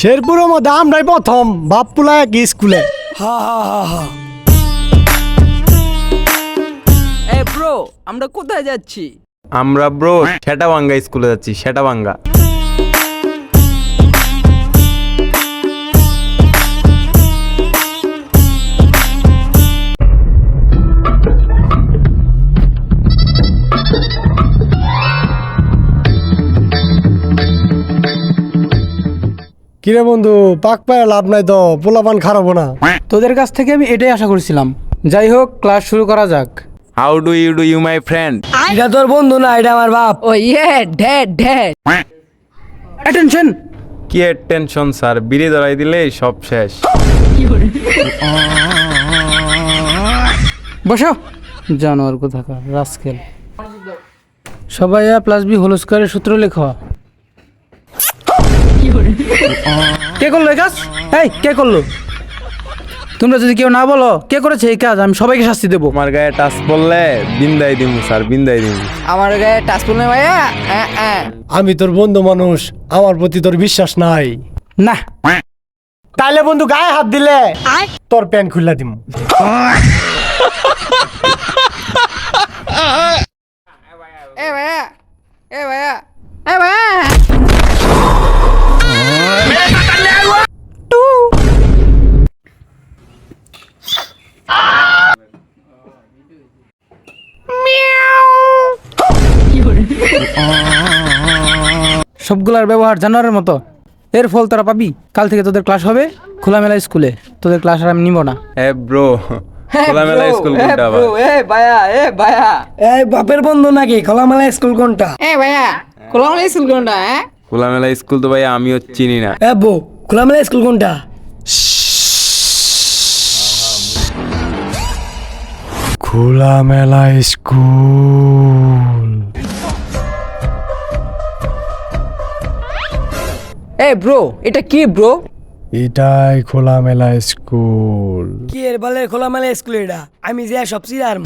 শেরপুরের মধ্যে আমরাই প্রথম বাপপুলা এক স্কুলে। হা হা হা হা। এ ব্রো, আমরা কোথায় যাচ্ছি? আমরা ব্রো শেটাবাঙ্গা স্কুলে যাচ্ছি, শেটাবাঙ্গা। কিরে বন্ধু, পাক পায়ে লাভ নাই তো, পোলাপান খারাপ না। তোদের কাছ থেকে আমি এটাই আশা করছিলাম। যাই হোক, ক্লাস শুরু করা যাক। How do you my friend? এটা তোর বন্ধু না, এটা আমার বাপ। ও ইয়ে, ড্যাড ড্যাড। অ্যাটেনশন। কি এর টেনশন স্যার, বিড়ি ধরাই দিলে সব শেষ। বসো। জানোয়ার কোথাকার রাস্কেল। সবাই a প্লাস বি হোল স্কয়ারের সূত্র লেখো। কে করলো এই কাজ? এই কে করলো? তোমরা যদি কেউ না বলো কে করেছে এই কাজ, আমি সবাইকে শাস্তি দেবো। তোমার গায়ে টাচ পড়লে বিন্দাই দিমু স্যার, বিন্দাই দিমু। আমার গায়ে টাচ করলে ভাইয়া। আমি তোর বন্ধু মানুষ, আমার প্রতি তোর বিশ্বাস নাই। না, তাইলে বন্ধু গায়ে হাত দিলে তোর প্যান্ট খুললা দিম। এ ভাইয়া, এ ভাইয়া, এ ভাইয়া। সবগুলার ব্যবহার জানোয়ারের মতো। এর ফল তোরা পাবি। কাল থেকে তোদের ক্লাস হবে খোলামেলা স্কুলে। তোদের ক্লাস আর আমি নিব না। এ ব্রো, খোলামেলা স্কুল কোনটা আবার? এ ভাইয়া, এ ভাইয়া, এই বাপের বন্ধু নাকি? খোলামেলা স্কুল কোনটা? এ ভাইয়া, কোলামলা স্কুল কোনটা? খোলামেলা স্কুল তো ভাই আমিও চিনি না। এ বউ, খোলামেলা স্কুল কোনটা? খোলামেলা স্কুল। এ ব্রো, এটা কি ব্রো? এটাই খোলামেলা স্কুল। কি এর বলে খোলামেলা স্কুল? এটা আমি যে সব চিরার